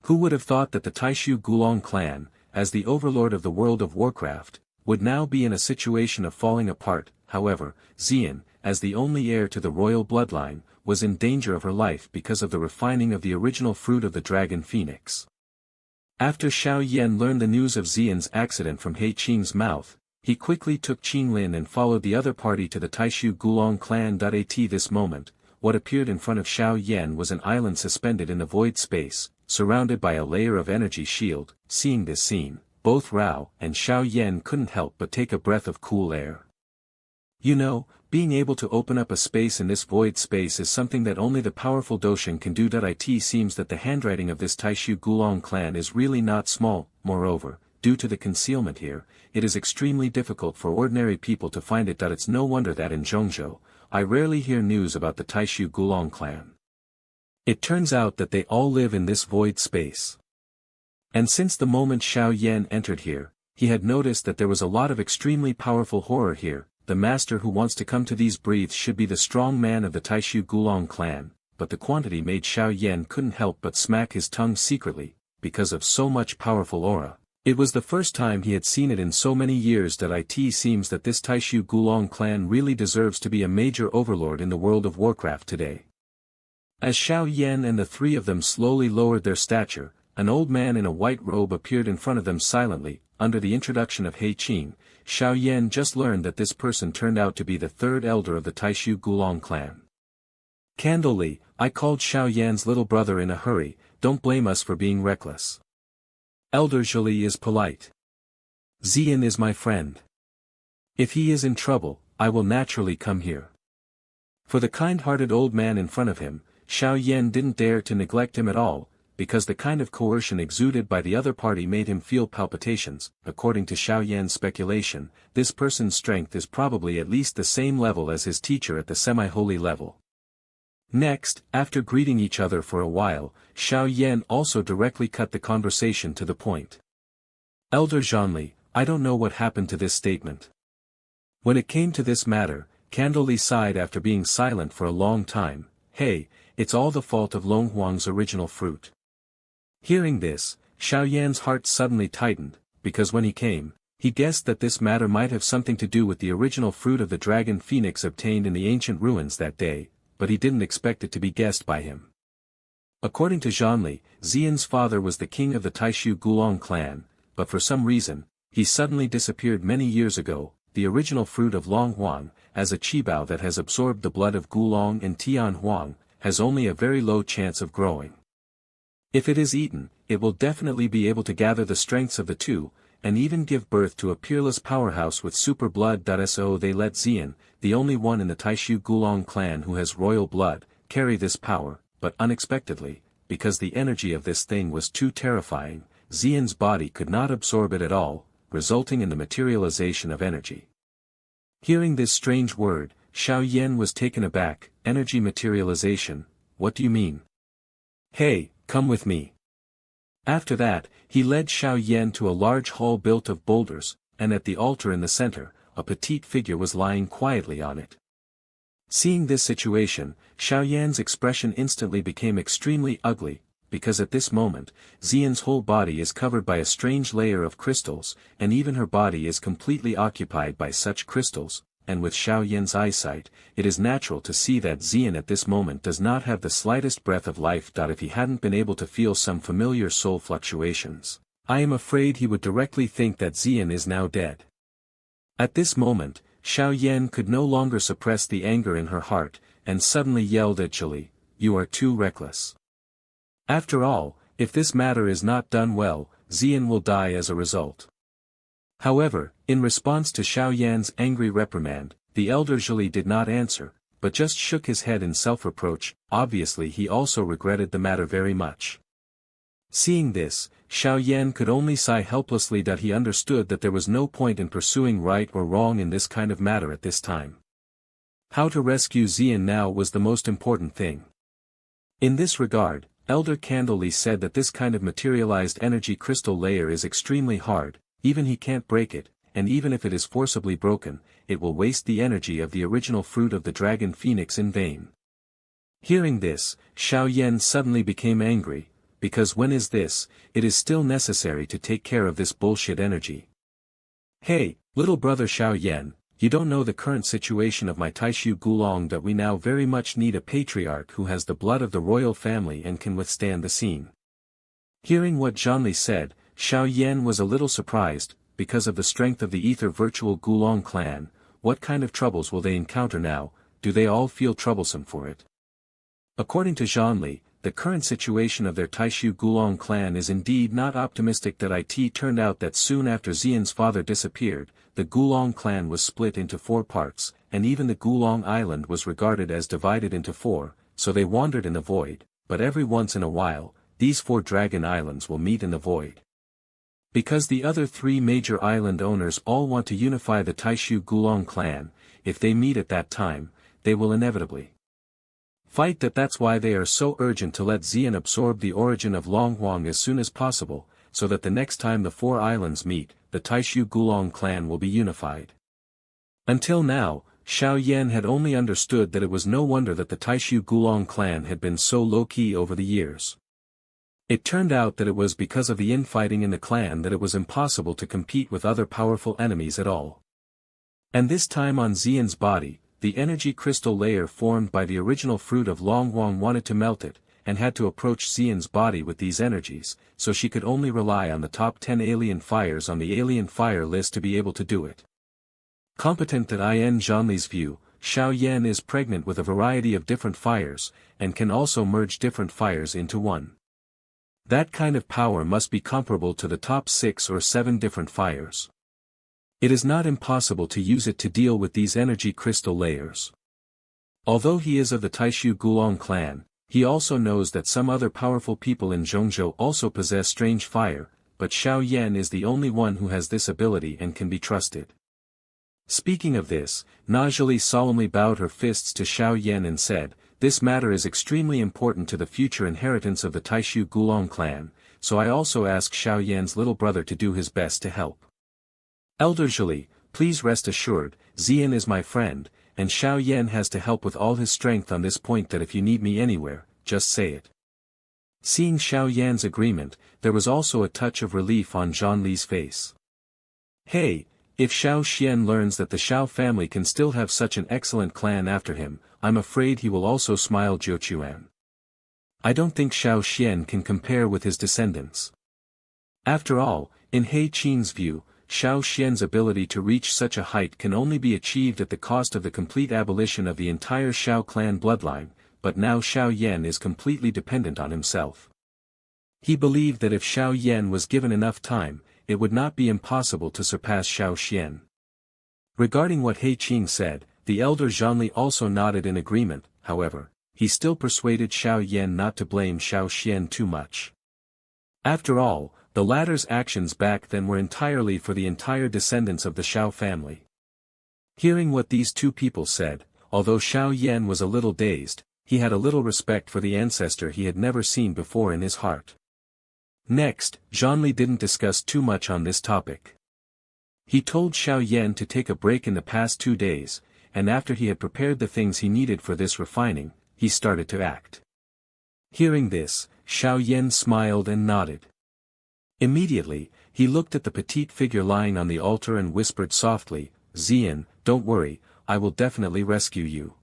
Who would have thought that the Taixu Gulong clan, as the overlord of the world of Warcraft, would now be in a situation of falling apart? However, Xian, as the only heir to the royal bloodline, was in danger of her life because of the refining of the original fruit of the dragon phoenix. After Xiao Yan learned the news of Xian's accident from He Qing's mouth, he quickly took Qinglin and followed the other party to the Taixu Gulong clan. At this moment, what appeared in front of Xiao Yan was an island suspended in the void space, surrounded by a layer of energy shield. Seeing this scene, both Rao and Xiao Yan couldn't help but take a breath of cool air. You know, being able to open up a space in this void space is something that only the powerful Doshin can do. It seems that the handwriting of this Taixu Gulong clan is really not small. Moreover, due to the concealment here, it is extremely difficult for ordinary people to find it. It's no wonder that in Zhongzhou, I rarely hear news about the Taixu Gulong clan. It turns out that they all live in this void space. And since the moment Xiao Yan entered here, he had noticed that there was a lot of extremely powerful horror here. The master who wants to come to these breaths should be the strong man of the Taixu Gulong clan, but the quantity made Xiao Yan couldn't help but smack his tongue secretly, because of so much powerful aura. It was the first time he had seen it in so many years. It seems that this Taixu Gulong clan really deserves to be a major overlord in the world of Warcraft today. As Xiao Yan and the three of them slowly lowered their stature, an old man in a white robe appeared in front of them silently. Under the introduction of He Qing, Xiao Yan just learned that this person turned out to be the third elder of the Taixu Gulong clan. Candlely, I called Xiao Yan's little brother in a hurry. Don't blame us for being reckless. Elder Zhili is polite. Xian is my friend. If he is in trouble, I will naturally come here. For the kind-hearted old man in front of him, Xiao Yan didn't dare to neglect him at all, because the kind of coercion exuded by the other party made him feel palpitations. According to Xiao Yan's speculation, this person's strength is probably at least the same level as his teacher at the semi-holy level. Next, after greeting each other for a while, Xiao Yan also directly cut the conversation to the point. Elder Zhanli, I don't know what happened to this statement. When it came to this matter, Candleli sighed after being silent for a long time. Hey, it's all the fault of Long Huang's original fruit. Hearing this, Xiao Yan's heart suddenly tightened, because when he came, he guessed that this matter might have something to do with the original fruit of the dragon phoenix obtained in the ancient ruins that day, but he didn't expect it to be guessed by him. According to Zhanli, Xian's father was the king of the Taixu Gulong clan, but for some reason, he suddenly disappeared many years ago. The original fruit of Long Huang, as a qibao that has absorbed the blood of Gulong and Tian Huang, has only a very low chance of growing. If it is eaten, it will definitely be able to gather the strengths of the two, and even give birth to a peerless powerhouse with super blood. So they let Xian, the only one in the Taixu Gulong clan who has royal blood, carry this power, but unexpectedly, because the energy of this thing was too terrifying, Xian's body could not absorb it at all, resulting in the materialization of energy. Hearing this strange word, Xiao Yan was taken aback. Energy materialization, what do you mean? Hey, come with me. After that, he led Xiao Yan to a large hall built of boulders, and at the altar in the center, a petite figure was lying quietly on it. Seeing this situation, Xiao Yan's expression instantly became extremely ugly, because at this moment, Xian's whole body is covered by a strange layer of crystals, and even her body is completely occupied by such crystals, and with Xiao Yan's eyesight, it is natural to see that Xian at this moment does not have the slightest breath of life. If he hadn't been able to feel some familiar soul fluctuations, I am afraid he would directly think that Xian is now dead. At this moment, Xiao Yan could no longer suppress the anger in her heart, and suddenly yelled at Zhili, "You are too reckless. After all, if this matter is not done well, Xian will die as a result." However, in response to Xiao Yan's angry reprimand, the elder Zhili did not answer, but just shook his head in self-reproach. Obviously he also regretted the matter very much. Seeing this, Xiao Yan could only sigh helplessly. He understood that there was no point in pursuing right or wrong in this kind of matter at this time. How to rescue Xian now was the most important thing. In this regard, Elder Candleli said that this kind of materialized energy crystal layer is extremely hard, even he can't break it, and even if it is forcibly broken, it will waste the energy of the original fruit of the dragon phoenix in vain. Hearing this, Xiao Yan suddenly became angry, because when is this, it is still necessary to take care of this bullshit energy. Hey, little brother Xiao Yan, you don't know the current situation of my Taixu Gulong that we now very much need a patriarch who has the blood of the royal family and can withstand the scene. Hearing what Zhanli said, Xiao Yan was a little surprised, because of the strength of the ether virtual Gulong clan. What kind of troubles will they encounter now? Do they all feel troublesome for it? According to Zhanli, the current situation of their Taixu Gulong clan is indeed not optimistic. That it turned out that soon after Xian's father disappeared, the Gulong clan was split into 4 parts, and even the Gulong island was regarded as divided into 4, so they wandered in the void, but every once in a while, these 4 dragon islands will meet in the void. Because the other 3 major island owners all want to unify the Taixu Gulong clan, if they meet at that time, they will inevitably fight. That's why they are so urgent to let Xian absorb the origin of Longhuang as soon as possible, so that the next time the 4 islands meet, the Taixu Gulong clan will be unified. Until now, Xiao Yan had only understood that it was no wonder that the Taixu Gulong clan had been so low-key over the years. It turned out that it was because of the infighting in the clan that it was impossible to compete with other powerful enemies at all. And this time on Xian's body, the energy crystal layer formed by the original fruit of Longhuang wanted to melt it, and had to approach Xian's body with these energies, so she could only rely on the top 10 alien fires on the alien fire list to be able to do it. Competent. That in Zhanli's view, Xiao Yan is pregnant with a variety of different fires, and can also merge different fires into one. That kind of power must be comparable to the top 6 or 7 different fires. It is not impossible to use it to deal with these energy crystal layers. Although he is of the Taixu Gulong clan, he also knows that some other powerful people in Zhongzhou also possess strange fire, but Xiao Yan is the only one who has this ability and can be trusted. Speaking of this, Najali solemnly bowed her fists to Xiao Yan and said, "This matter is extremely important to the future inheritance of the Taixu Gulong clan, so I also ask Xiao Yan's little brother to do his best to help. Elder Zhali, please rest assured, Xian is my friend, and Xiao Yan has to help with all his strength on this point. That if you need me anywhere, just say it." Seeing Xiao Yan's agreement, there was also a touch of relief on Zhanli's face. Hey, if Xiao Xian learns that the Xiao family can still have such an excellent clan after him, I'm afraid he will also smile. Jiuquan. I don't think Xiao Xian can compare with his descendants. After all, in He Qing's view, Xiao Xian's ability to reach such a height can only be achieved at the cost of the complete abolition of the entire Xiao clan bloodline, but now Xiao Yan is completely dependent on himself. He believed that if Xiao Yan was given enough time, it would not be impossible to surpass Xiao Xian. Regarding what He Qing said, the elder Zhanli also nodded in agreement. However, he still persuaded Xiao Yan not to blame Xiao Xian too much. After all, the latter's actions back then were entirely for the entire descendants of the Xiao family. Hearing what these 2 people said, although Xiao Yan was a little dazed, he had a little respect for the ancestor he had never seen before in his heart. Next, Zhanli didn't discuss too much on this topic. He told Xiao Yan to take a break in the past 2 days, and after he had prepared the things he needed for this refining, he started to act. Hearing this, Xiao Yan smiled and nodded. Immediately, he looked at the petite figure lying on the altar and whispered softly, "Xian, don't worry, I will definitely rescue you."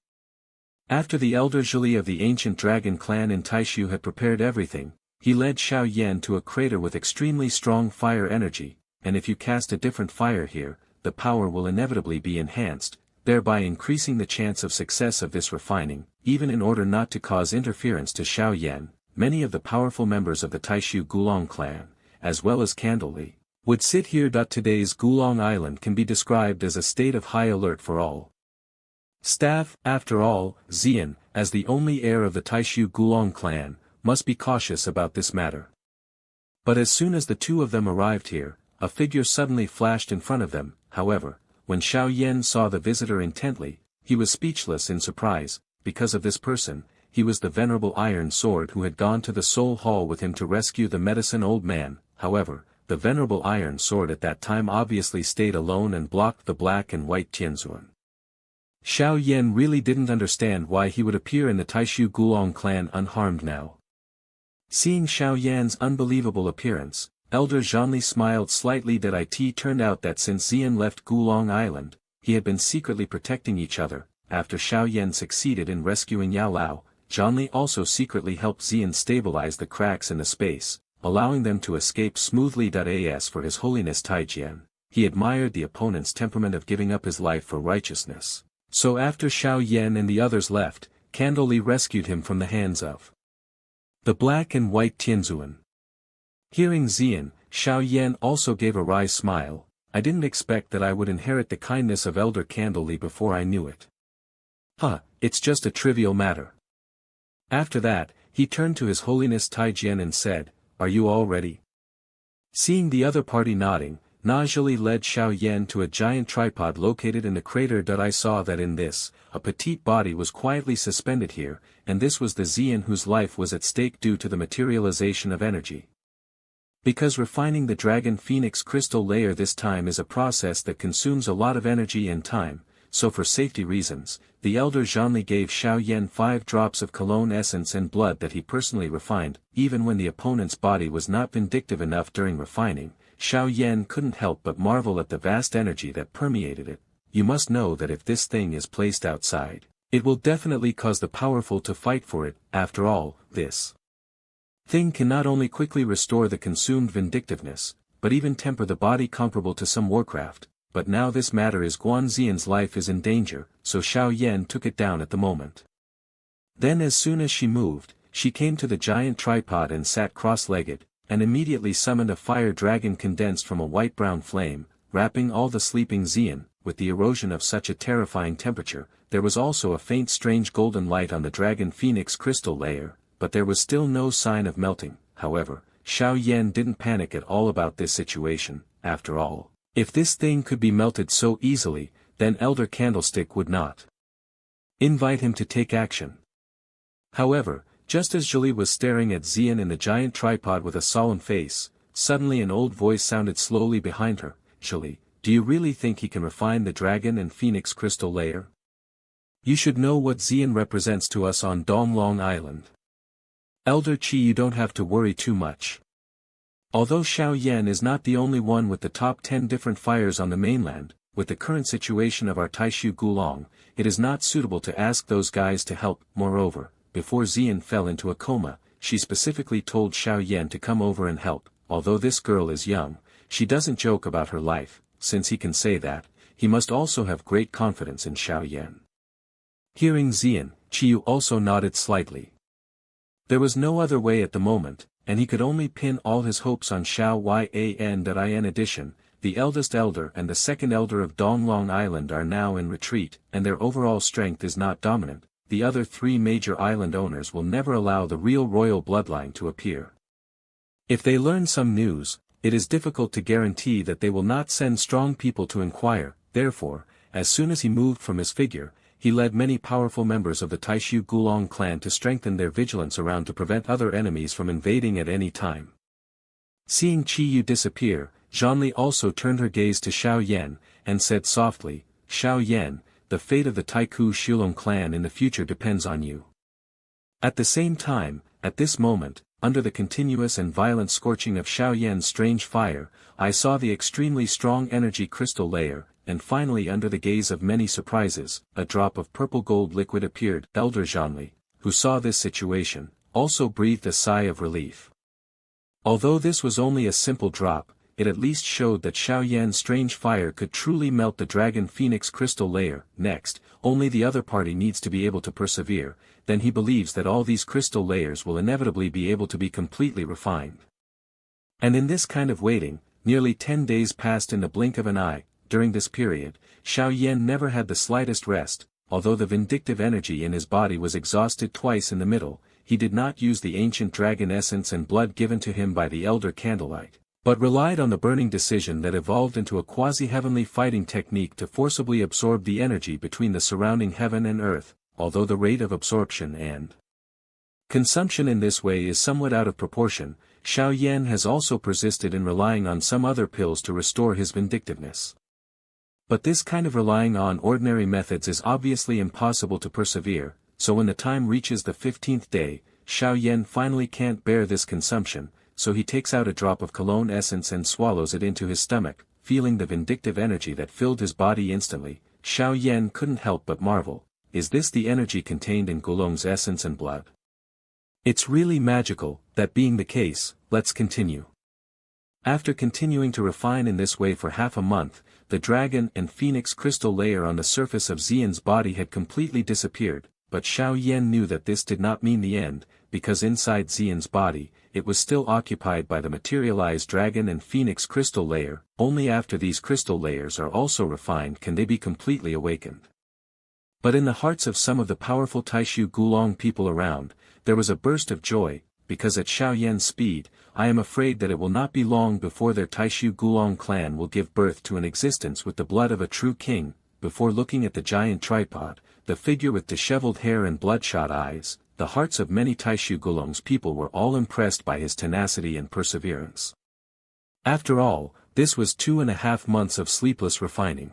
After the elder Zhali of the ancient dragon clan in Taixu had prepared everything, he led Xiao Yan to a crater with extremely strong fire energy, and if you cast a different fire here, the power will inevitably be enhanced, thereby increasing the chance of success of this refining. Even in order not to cause interference to Xiao Yan, many of the powerful members of the Taixu Gulong clan, as well as Candleli, would sit here. Today's Gulong Island can be described as a state of high alert for all staff. After all, Xian, as the only heir of the Taixu Gulong clan, must be cautious about this matter. But as soon as the 2 of them arrived here, a figure suddenly flashed in front of them. However, when Xiao Yan saw the visitor intently, he was speechless in surprise. Because of this person, he was the venerable Iron Sword who had gone to the Soul Hall with him to rescue the medicine old man. However, the venerable Iron Sword at that time obviously stayed alone and blocked the black and white Tianzuan. Xiao Yan really didn't understand why he would appear in the Taixu Gulong clan unharmed now. Seeing Xiao Yan's unbelievable appearance, Elder Zhanli smiled slightly. That it turned out that since Xian left Gulong Island, he had been secretly protecting each other. After Xiao Yan succeeded in rescuing Yao Lao, Zhanli also secretly helped Xian stabilize the cracks in the space, allowing them to escape smoothly. As for His Holiness Taijian, he admired the opponent's temperament of giving up his life for righteousness. So after Xiao Yan and the others left, Candle Li rescued him from the hands of the black and white Tianzuan. Hearing Xian, Xiao Yan also gave a wry smile. I didn't expect that I would inherit the kindness of Elder Candle Li before I knew it. It's just a trivial matter. After that, he turned to His Holiness Taijian and said, "Are you all ready?" Seeing the other party nodding, Najili led Xiao Yan to a giant tripod located in the crater. I saw that in this, a petite body was quietly suspended here, and this was the Xian whose life was at stake due to the materialization of energy. Because refining the Dragon Phoenix crystal layer this time is a process that consumes a lot of energy and time, so for safety reasons, the Elder Zhanli gave Xiao Yan 5 drops of cologne essence and blood that he personally refined. Even when the opponent's body was not vindictive enough during refining, Xiao Yan couldn't help but marvel at the vast energy that permeated it. You must know that if this thing is placed outside, it will definitely cause the powerful to fight for it. After all, this thing can not only quickly restore the consumed vindictiveness, but even temper the body comparable to some warcraft. But now this matter is Guan Xian's life is in danger, so Xiao Yan took it down at the moment. Then as soon as she moved, she came to the giant tripod and sat cross-legged, and immediately summoned a fire dragon condensed from a white-brown flame, wrapping all the sleeping Xian. With the erosion of such a terrifying temperature, there was also a faint strange golden light on the Dragon Phoenix crystal layer, but there was still no sign of melting. However, Xiao Yan didn't panic at all about this situation. After all, if this thing could be melted so easily, then Elder Candlestick would not invite him to take action. However, just as Zhili was staring at Xian in the giant tripod with a solemn face, suddenly an old voice sounded slowly behind her. "Zhili, do you really think he can refine the Dragon and Phoenix crystal layer? You should know what Xian represents to us on Donglong Island. Elder Qi, you don't have to worry too much." Although Xiao Yan is not the only one with the top 10 different fires on the mainland, with the current situation of our Taixu Gulong, it is not suitable to ask those guys to help. Moreover, before Xian fell into a coma, she specifically told Xiao Yan to come over and help. Although this girl is young, she doesn't joke about her life. Since he can say that, he must also have great confidence in Xiao Yan. Hearing Xian, Qiyu also nodded slightly. There was no other way at the moment, and he could only pin all his hopes on Xiao Yan. In addition, the eldest elder and the second elder of Donglong Island are now in retreat, and their overall strength is not dominant. The other 3 major island owners will never allow the real royal bloodline to appear. If they learn some news, it is difficult to guarantee that they will not send strong people to inquire. Therefore, as soon as he moved from his figure, he led many powerful members of the Taixu Gulong clan to strengthen their vigilance around to prevent other enemies from invading at any time. Seeing Qiyu disappear, Zhanli also turned her gaze to Xiao Yan, and said softly, "Xiao Yan, the fate of the Taixu Shulong clan in the future depends on you." At the same time, at this moment, under the continuous and violent scorching of Xiao Yan's strange fire, I saw the extremely strong energy crystal layer, and finally under the gaze of many surprises, a drop of purple gold liquid appeared. Elder Zhanli, who saw this situation, also breathed a sigh of relief. Although this was only a simple drop, it at least showed that Xiao Yan's strange fire could truly melt the Dragon Phoenix crystal layer. Next, only the other party needs to be able to persevere, then he believes that all these crystal layers will inevitably be able to be completely refined. And in this kind of waiting, nearly 10 days passed in the blink of an eye. During this period, Xiao Yan never had the slightest rest. Although the vindictive energy in his body was exhausted twice in the middle, he did not use the ancient dragon essence and blood given to him by the Elder Candlelight, but relied on the burning decision that evolved into a quasi-heavenly fighting technique to forcibly absorb the energy between the surrounding heaven and earth. Although the rate of absorption and consumption in this way is somewhat out of proportion, Xiao Yan has also persisted in relying on some other pills to restore his vindictiveness. But this kind of relying on ordinary methods is obviously impossible to persevere, so when the time reaches the 15th day, Xiao Yan finally can't bear this consumption, so he takes out a drop of cologne essence and swallows it into his stomach, feeling the vindictive energy that filled his body instantly. Xiao Yan couldn't help but marvel, is this the energy contained in Gulong's essence and blood? It's really magical. That being the case, let's continue. After continuing to refine in this way for half a month, the dragon and phoenix crystal layer on the surface of Xian's body had completely disappeared, but Xiao Yan knew that this did not mean the end, because inside Xian's body, it was still occupied by the materialized dragon and phoenix crystal layer. Only after these crystal layers are also refined can they be completely awakened. But in the hearts of some of the powerful Taixu Gulong people around, there was a burst of joy, because at Xiao Yan's speed, I am afraid that it will not be long before their Taixu Gulong clan will give birth to an existence with the blood of a true king. Before looking at the giant tripod, the figure with disheveled hair and bloodshot eyes, the hearts of many Taixu Gulong's people were all impressed by his tenacity and perseverance. After all, this was 2.5 months of sleepless refining.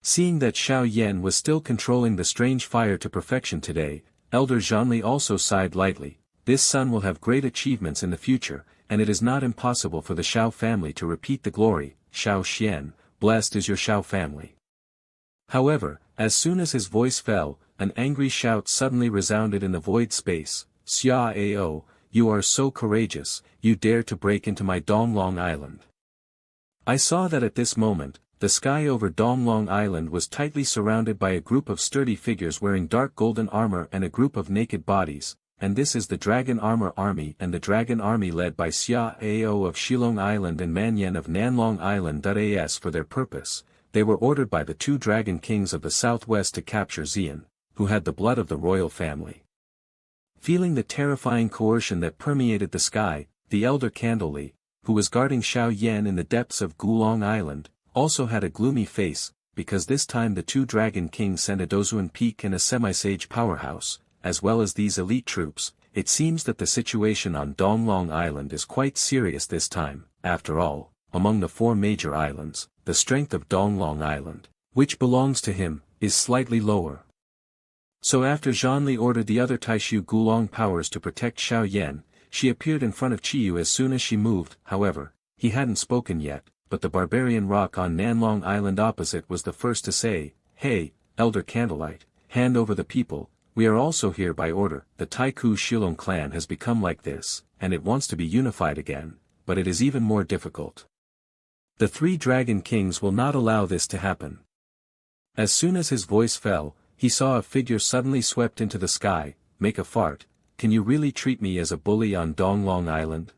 Seeing that Xiao Yan was still controlling the strange fire to perfection today, Elder Zhanli also sighed lightly. This son will have great achievements in the future, and it is not impossible for the Xiao family to repeat the glory. Xiao Xian, blessed is your Xiao family. However, as soon as his voice fell, an angry shout suddenly resounded in the void space. Xia Ao, you are so courageous, you dare to break into my Donglong Island. I saw that at this moment, the sky over Donglong Island was tightly surrounded by a group of sturdy figures wearing dark golden armor and a group of naked bodies, and this is the Dragon Armor Army and the Dragon Army led by Xia Ao of Shilong Island and Manyan of Nanlong Island. As for their purpose, they were ordered by the 2 Dragon Kings of the Southwest to capture Xian, who had the blood of the royal family. Feeling the terrifying coercion that permeated the sky, the elder Candleli, who was guarding Xiao Yan in the depths of Gulong Island, also had a gloomy face, because this time the 2 Dragon Kings sent a Dozuan Peak and a semi-sage powerhouse, as well as these elite troops. It seems that the situation on Donglong Island is quite serious this time. After all, among the 4 major islands, the strength of Donglong Island, which belongs to him, is slightly lower. So after Zhanli ordered the other Taixu Gulong powers to protect Xiao Yan, she appeared in front of Qiyu as soon as she moved. However, he hadn't spoken yet, but the barbarian rock on Nanlong Island opposite was the first to say, "Hey, Elder Candlelight, hand over the people, we are also here by order." The Taixu Shilong clan has become like this, and it wants to be unified again, but it is even more difficult. The 3 Dragon Kings will not allow this to happen. As soon as his voice fell, he saw a figure suddenly swept into the sky. Make a fart, can you really treat me as a bully on Donglong Island?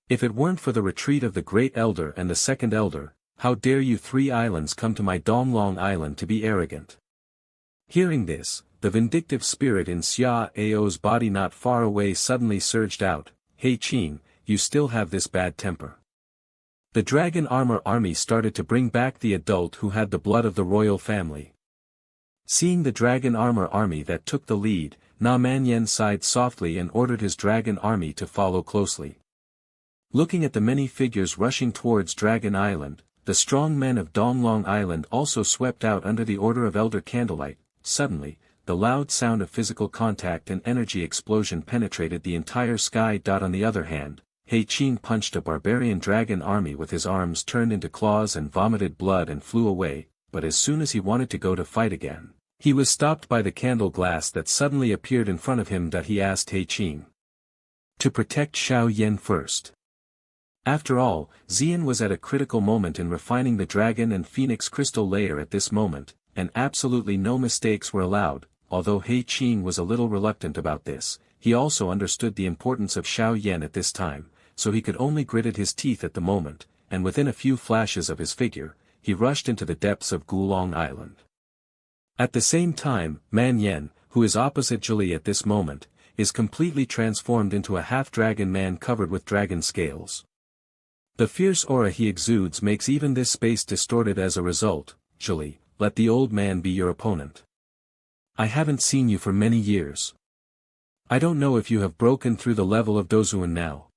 If it weren't for the retreat of the Great Elder and the Second Elder, how dare you 3 islands come to my Donglong Island to be arrogant? Hearing this, the vindictive spirit in Xia Ao's body not far away suddenly surged out. Hey Qing, you still have this bad temper. The Dragon Armor Army started to bring back the adult who had the blood of the royal family. Seeing the Dragon Armor Army that took the lead, Na Manyan sighed softly and ordered his Dragon Army to follow closely. Looking at the many figures rushing towards Dragon Island, the strong men of Donglong Island also swept out under the order of Elder Candlelight. Suddenly, the loud sound of physical contact and energy explosion penetrated the entire sky. On the other hand, He Qing punched a barbarian dragon army with his arms turned into claws and vomited blood and flew away, but as soon as he wanted to go to fight again, he was stopped by the candle glass that suddenly appeared in front of him. He asked He Qing to protect Xiao Yan first. After all, Xian was at a critical moment in refining the dragon and phoenix crystal layer at this moment, and absolutely no mistakes were allowed. Although He Qing was a little reluctant about this, he also understood the importance of Xiao Yan at this time, so he could only gritted his teeth at the moment, and within a few flashes of his figure, he rushed into the depths of Gulong Island. At the same time, Man Yen, who is opposite Zhili at this moment, is completely transformed into a half-dragon man covered with dragon scales. The fierce aura he exudes makes even this space distorted as a result. Zhili, let the old man be your opponent. I haven't seen you for many years. I don't know if you have broken through the level of Dozuan now.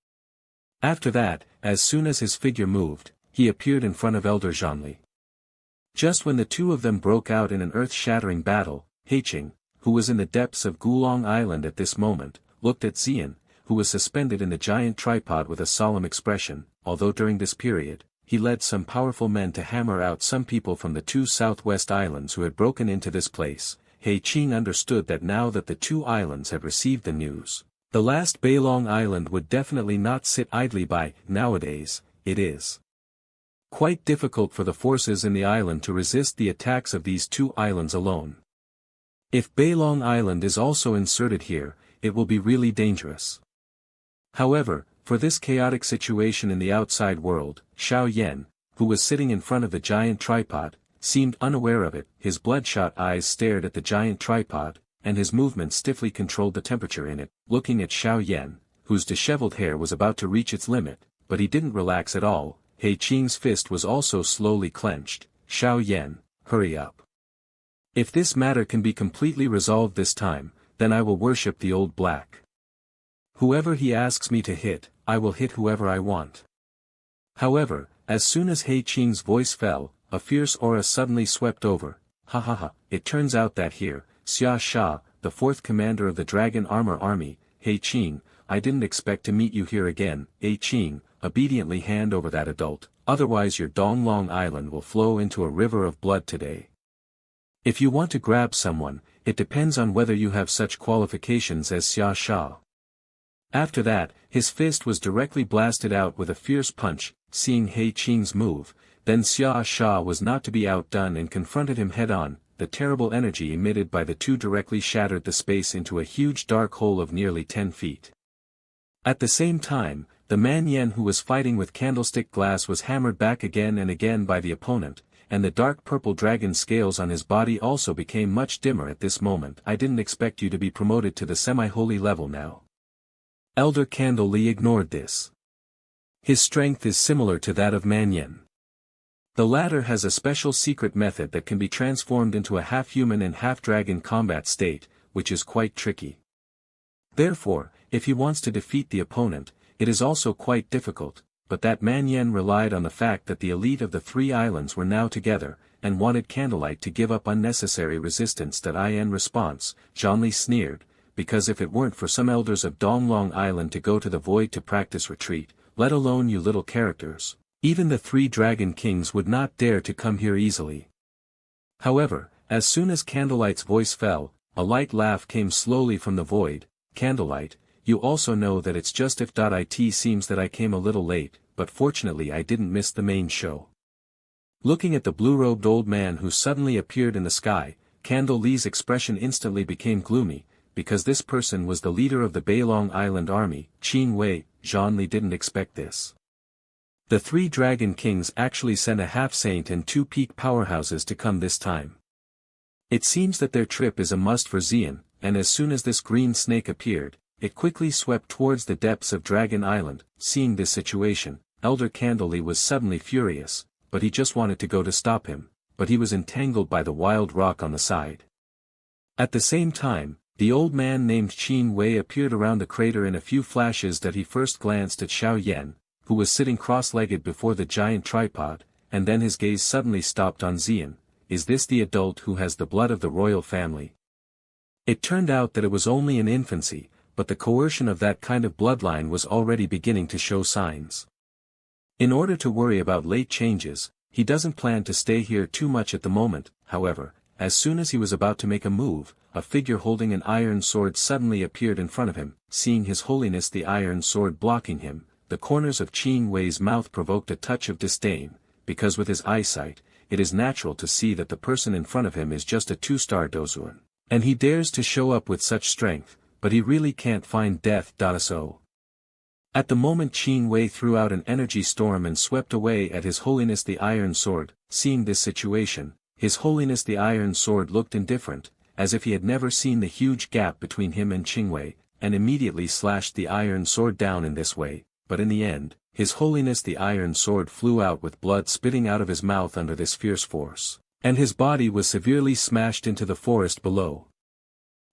After that, as soon as his figure moved, he appeared in front of Elder Zhanli. Just when the two of them broke out in an earth-shattering battle, He Qing, who was in the depths of Gulong Island at this moment, looked at Xian, who was suspended in the giant tripod with a solemn expression, although during this period, he led some powerful men to hammer out some people from the 2 southwest islands who had broken into this place. He Qing understood that now that the 2 islands had received the news, the last Gulong island would definitely not sit idly by. Nowadays, it is quite difficult for the forces in the island to resist the attacks of these 2 islands alone. If Gulong Island is also inserted here, it will be really dangerous. However, for this chaotic situation in the outside world, Xiao Yan, who was sitting in front of the giant tripod, seemed unaware of it. His bloodshot eyes stared at the giant tripod, and his movements stiffly controlled the temperature in it. Looking at Xiao Yan, whose disheveled hair was about to reach its limit, but he didn't relax at all. He Qing's fist was also slowly clenched. Xiao Yan, hurry up. If this matter can be completely resolved this time, then I will worship the old black. Whoever he asks me to hit, I will hit whoever I want. However, as soon as He Qing's voice fell, a fierce aura suddenly swept over. Ha ha ha, it turns out that here, Xia Sha, the 4th commander of the Dragon Armor Army, He Qing, I didn't expect to meet you here again. He Qing, obediently hand over that adult, otherwise your Donglong Island will flow into a river of blood today. If you want to grab someone, it depends on whether you have such qualifications as Xia Sha. After that, his fist was directly blasted out with a fierce punch. Seeing He Qing's move, then Xia Sha was not to be outdone and confronted him head-on. The terrible energy emitted by the 2 directly shattered the space into a huge dark hole of nearly 10 feet. At the same time, the man Yen who was fighting with candlestick glass was hammered back again and again by the opponent, and the dark purple dragon scales on his body also became much dimmer at this moment. I didn't expect you to be promoted to the semi-holy level now. Elder Candle Li ignored this. His strength is similar to that of Man Yen. The latter has a special secret method that can be transformed into a half-human and half-dragon combat state, which is quite tricky. Therefore, if he wants to defeat the opponent, it is also quite difficult, but that Man Yen relied on the fact that the elite of the 3 islands were now together, and wanted Candlelight to give up unnecessary resistance. That in response, Zhonli sneered, because if it weren't for some elders of Donglong Island to go to the void to practice retreat, let alone you little characters, even the 3 dragon kings would not dare to come here easily. However, as soon as Candlelight's voice fell, a light laugh came slowly from the void. Candlelight, you also know that it's just if it seems that I came a little late, but fortunately I didn't miss the main show. Looking at the blue-robed old man who suddenly appeared in the sky, Candle Li's expression instantly became gloomy, because this person was the leader of the Gulong Island army. Qin Wei. Zhonli didn't expect this. The 3 dragon kings actually sent a half-saint and 2 peak powerhouses to come this time. It seems that their trip is a must for Xian, and as soon as this green snake appeared, it quickly swept towards the depths of Dragon Island. Seeing this situation, Elder Candlely was suddenly furious, but he just wanted to go to stop him, but he was entangled by the wild rock on the side. At the same time, the old man named Qin Wei appeared around the crater in a few flashes that he first glanced at Xiao Yan, who was sitting cross-legged before the giant tripod, and then his gaze suddenly stopped on Xian. Is this the adult who has the blood of the royal family? It turned out that it was only in infancy, but the coercion of that kind of bloodline was already beginning to show signs. In order to worry about late changes, he doesn't plan to stay here too much at the moment. However, as soon as he was about to make a move, a figure holding an iron sword suddenly appeared in front of him. Seeing His Holiness the iron sword blocking him, the corners of Qin Wei's mouth provoked a touch of disdain, because with his eyesight, it is natural to see that the person in front of him is just a 2-star dozuan, and he dares to show up with such strength, but he really can't find death. So. At the moment Qin Wei threw out an energy storm and swept away at His Holiness the iron sword. Seeing this situation, His Holiness the iron sword looked indifferent, as if he had never seen the huge gap between him and Qingwei, and immediately slashed the iron sword down in this way, but in the end, His Holiness the iron sword flew out with blood spitting out of his mouth under this fierce force, and his body was severely smashed into the forest below.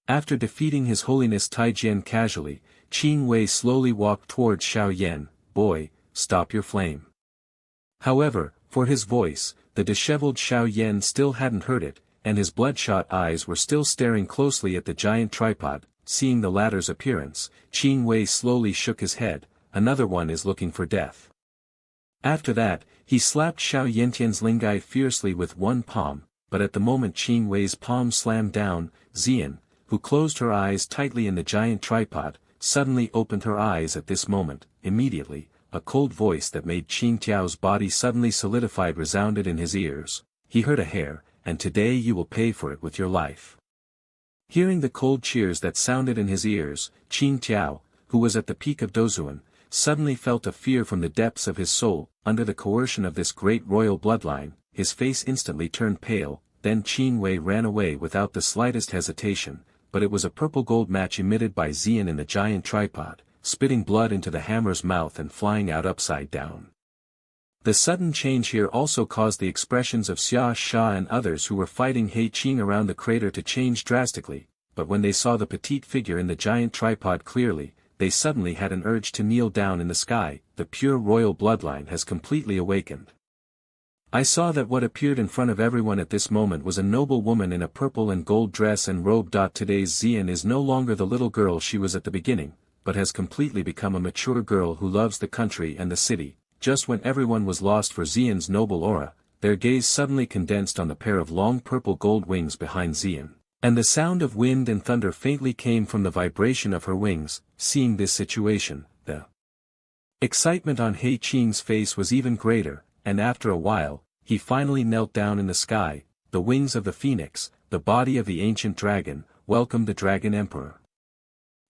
After defeating His Holiness Taijian casually, Qin Wei slowly walked towards Xiao Yan. Boy, stop your flame. However, for his voice, the disheveled Xiao Yan still hadn't heard it, and his bloodshot eyes were still staring closely at the giant tripod. seeing the latter's appearance, Qing Wei slowly shook his head. Another one is looking for death. After that, he slapped Xiao Yentian's lingai fiercely with one palm, but at the moment Qing Wei's palm slammed down, Xian, who closed her eyes tightly in the giant tripod, suddenly opened her eyes at this moment. Immediately, a cold voice that made Qing Tiao's body suddenly solidified resounded in his ears. He hurt a hair, and today you will pay for it with your life. Hearing the cold cheers that sounded in his ears, Qing Tiao, who was at the peak of Dozuan, suddenly felt a fear from the depths of his soul. Under the coercion of this great royal bloodline, his face instantly turned pale. Then Qing Wei ran away without the slightest hesitation, but it was a purple-gold match emitted by Xian in the giant tripod, spitting blood into the hammer's mouth and flying out upside down. The sudden change here also caused the expressions of Xia Sha and others who were fighting He Qing around the crater to change drastically, but when they saw the petite figure in the giant tripod clearly, they suddenly had an urge to kneel down in the sky. The pure royal bloodline has completely awakened. I saw that what appeared in front of everyone at this moment was a noble woman in a purple and gold dress and robe. Today's Xian is no longer the little girl she was at the beginning, but has completely become a mature girl who loves the country and the city. Just when everyone was lost for Xian's noble aura, their gaze suddenly condensed on the pair of long purple gold wings behind Xian, and the sound of wind and thunder faintly came from the vibration of her wings. Seeing this situation, the excitement on He Qing's face was even greater, and after a while, he finally knelt down in the sky. The wings of the phoenix, the body of the ancient dragon, welcomed the Dragon Emperor.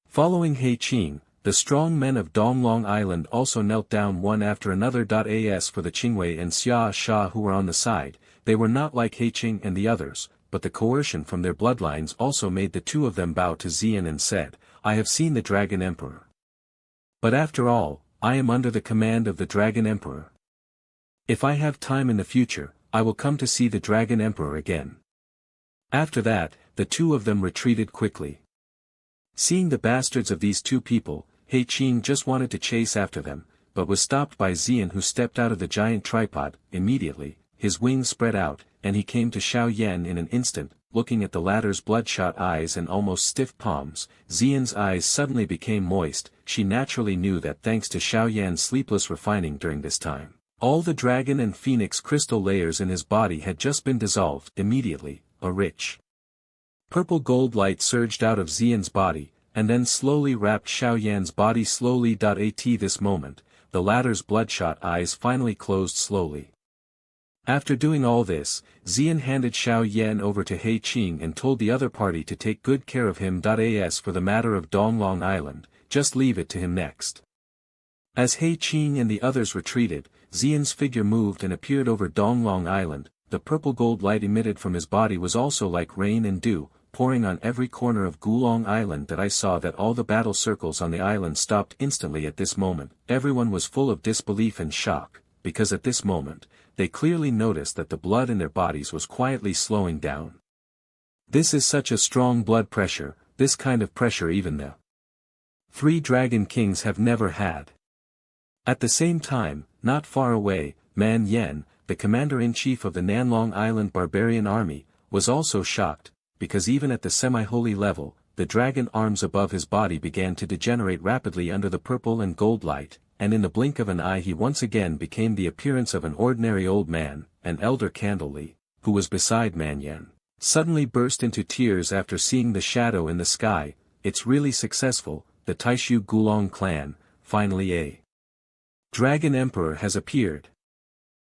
Following He Qing, the strong men of Donglong Island also knelt down one after another. As for the Qingwei and Xia Sha who were on the side, they were not like He Qing and the others, but the coercion from their bloodlines also made the two of them bow to Xian and said, "I have seen the Dragon Emperor. But after all, I am under the command of the Dragon Emperor. If I have time in the future, I will come to see the Dragon Emperor again." After that, the two of them retreated quickly. Seeing the bastards of these two people, He Qing just wanted to chase after them, but was stopped by Xian, who stepped out of the giant tripod. Immediately, his wings spread out, and he came to Xiao Yan in an instant. Looking at the latter's bloodshot eyes and almost stiff palms, Xian's eyes suddenly became moist. She naturally knew that thanks to Xiao Yan's sleepless refining during this time, all the dragon and phoenix crystal layers in his body had just been dissolved. Immediately, a rich purple gold light surged out of Xian's body, and then slowly wrapped Xiao Yan's body slowly. At this moment, the latter's bloodshot eyes finally closed slowly. After doing all this, Xian handed Xiao Yan over to He Qing and told the other party to take good care of him. As for the matter of Donglong Island, just leave it to him next. As He Qing and the others retreated, Xian's figure moved and appeared over Donglong Island. The purple gold light emitted from his body was also like rain and dew, pouring on every corner of Gulong Island. I saw that all the battle circles on the island stopped instantly at this moment. Everyone was full of disbelief and shock, because at this moment, they clearly noticed that the blood in their bodies was quietly slowing down. This is such a strong blood pressure, this kind of pressure even the three dragon kings have never had. At the same time, not far away, Man Yen, the commander-in-chief of the Nanlong Island barbarian army, was also shocked, because even at the semi-holy level, the dragon arms above his body began to degenerate rapidly under the purple and gold light, and in the blink of an eye he once again became the appearance of an ordinary old man. An elder Candlely, who was beside Man Yen, suddenly burst into tears after seeing the shadow in the sky. It's really successful, the Taixu Gulong clan, finally a Dragon Emperor has appeared.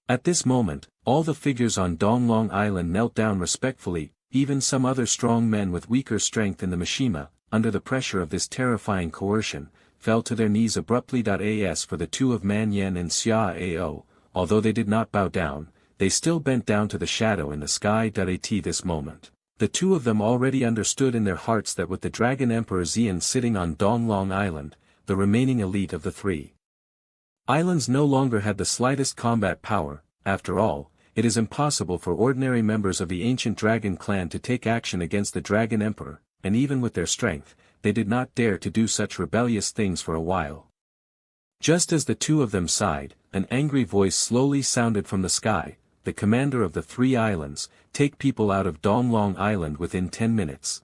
At this moment, all the figures on Donglong Island knelt down respectfully. Even some other strong men with weaker strength in the Mishima, under the pressure of this terrifying coercion, fell to their knees abruptly. As for the two of Man Yen and Xia Ao, although they did not bow down, they still bent down to the shadow in the sky. At this moment, the two of them already understood in their hearts that with the Dragon Emperor Xian sitting on Donglong Island, the remaining elite of the three islands no longer had the slightest combat power. After all, it is impossible for ordinary members of the ancient dragon clan to take action against the Dragon Emperor, and even with their strength, they did not dare to do such rebellious things for a while. Just as the two of them sighed, an angry voice slowly sounded from the sky. The commander of the three islands, take people out of Donglong Island within 10 minutes.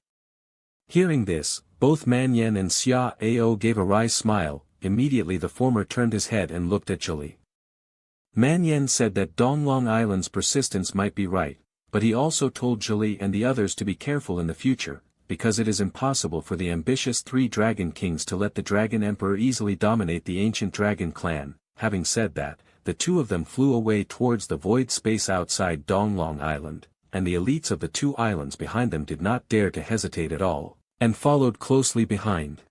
Hearing this, Both Man Yen and Xia Ao gave a wry smile. Immediately the former turned his head and looked at Zhili. Man Yen said that Donglong Island's persistence might be right, but he also told Zhili and the others to be careful in the future, because it is impossible for the ambitious three dragon kings to let the Dragon Emperor easily dominate the ancient dragon clan. Having said that, the two of them flew away towards the void space outside Donglong Island, and the elites of the two islands behind them did not dare to hesitate at all, and followed closely behind.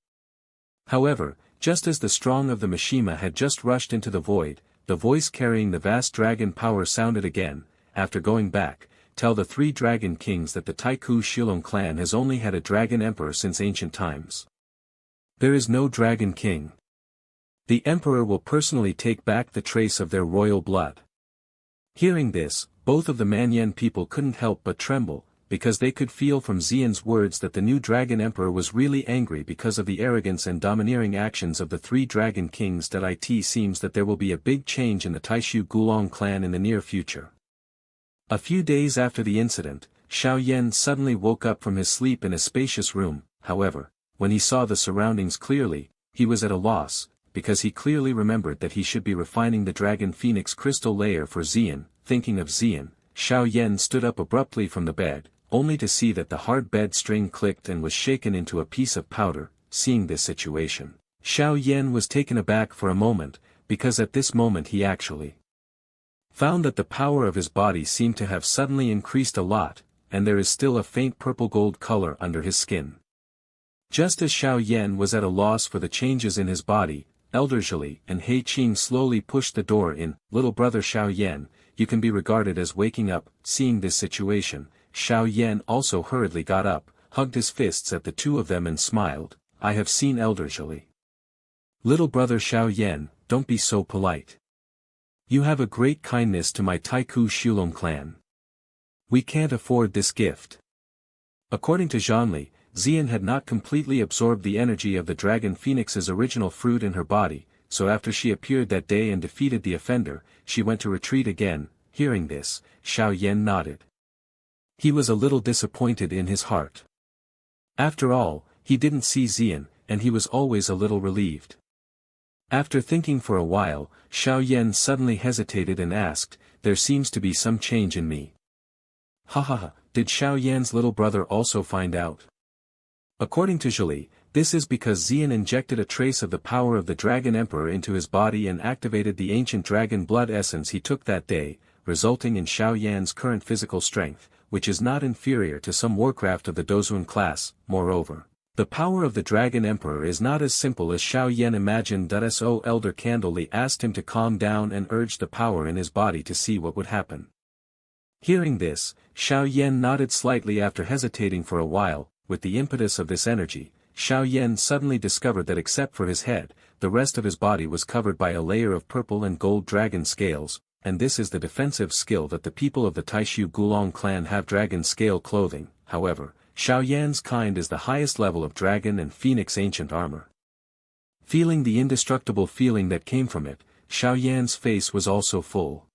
However, just as the strong of the Mishima had just rushed into the void, the voice carrying the vast dragon power sounded again. After going back, tell the three dragon kings that the Taixu Gulong clan has only had a dragon emperor since ancient times. There is no dragon king. The emperor will personally take back the trace of their royal blood. Hearing this, both of the Man Yen people couldn't help but tremble, because they could feel from Xian's words that the new dragon emperor was really angry because of the arrogance and domineering actions of the three dragon kings. It seems that there will be a big change in the Taixu Gulong clan in the near future. A few days after the incident, Xiao Yan suddenly woke up from his sleep in a spacious room. However, when he saw the surroundings clearly, he was at a loss, because he clearly remembered that he should be refining the dragon phoenix crystal layer for Xian. Thinking of Xian, Xiao Yan stood up abruptly from the bed, only to see that the hard bed string clicked and was shaken into a piece of powder. Seeing this situation, Xiao Yan was taken aback for a moment, because at this moment he actually found that the power of his body seemed to have suddenly increased a lot, and there is still a faint purple-gold color under his skin. Just as Xiao Yan was at a loss for the changes in his body, Elder Zhili and He Qing slowly pushed the door in. Little brother Xiao Yan, you can be regarded as waking up. Seeing this situation, Xiao Yan also hurriedly got up, hugged his fists at the two of them and smiled. I have seen Elder Zhili. Little brother Xiao Yan, don't be so polite. You have a great kindness to my Taixu Gulong clan. We can't afford this gift. According to Zhanli, Xian had not completely absorbed the energy of the dragon phoenix's original fruit in her body, so after she appeared that day and defeated the offender, she went to retreat again. Hearing this, Xiao Yan nodded. He was a little disappointed in his heart. After all, he didn't see Xian, and he was always a little relieved. After thinking for a while, Xiao Yan suddenly hesitated and asked, there seems to be some change in me. Ha ha ha, did Xiao Yan's little brother also find out? According to Zhili, this is because Xian injected a trace of the power of the Dragon Emperor into his body and activated the ancient dragon blood essence he took that day, resulting in Xiao Yan's current physical strength, which is not inferior to some warcraft of the Dozuan class. Moreover, the power of the Dragon Emperor is not as simple as Xiao Yan imagined. So Elder Candlely asked him to calm down and urged the power in his body to see what would happen. Hearing this, Xiao Yan nodded slightly after hesitating for a while. With the impetus of this energy, Xiao Yan suddenly discovered that except for his head, the rest of his body was covered by a layer of purple and gold dragon scales, and this is the defensive skill that the people of the Taixu Gulong clan have. Dragon scale clothing. However, Xiao Yan's kind is the highest level of dragon and phoenix ancient armor. Feeling the indestructible feeling that came from it, Xiao Yan's face was also full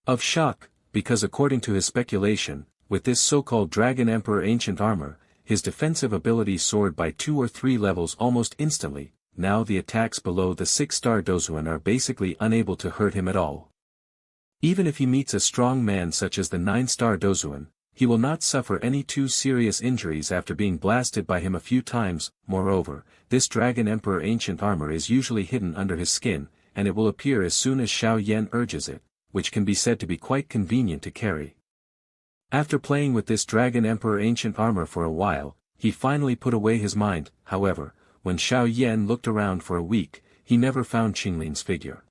of shock, because according to his speculation, with this so-called Dragon Emperor ancient armor, his defensive ability soared by 2 or 3 levels almost instantly. Now the attacks below the 6-star Dozuan are basically unable to hurt him at all. Even if he meets a strong man such as the 9-star Dozuan, he will not suffer any too serious injuries after being blasted by him a few times. Moreover, this Dragon Emperor ancient armor is usually hidden under his skin, and it will appear as soon as Xiao Yan urges it, which can be said to be quite convenient to carry. After playing with this Dragon Emperor ancient armor for a while, he finally put away his mind. However, when Xiao Yan looked around for a week, he never found Qinglin's figure.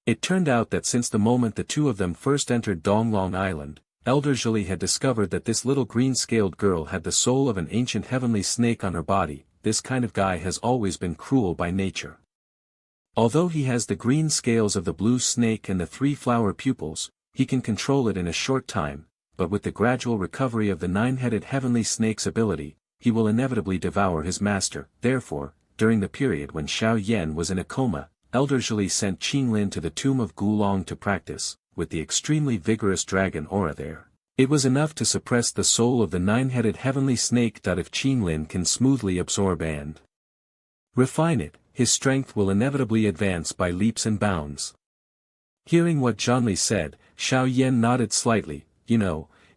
It turned out that since the moment the two of them first entered Donglong Island, Elder Zhili had discovered that this little green-scaled girl had the soul of an ancient heavenly snake on her body. This kind of guy has always been cruel by nature. Although he has the green scales of the blue snake and the 3 flower pupils, he can control it in a short time, but with the gradual recovery of the 9-headed heavenly snake's ability, he will inevitably devour his master. Therefore, during the period when Xiao Yan was in a coma, Elder Zhili sent Qinglin to the tomb of Gulong to practice, with the extremely vigorous dragon aura there. It was enough to suppress the soul of the nine-headed heavenly snake. If Qinglin can smoothly absorb and refine it, his strength will inevitably advance by leaps and bounds. Hearing what Zhonli said, Xiao Yan nodded slightly.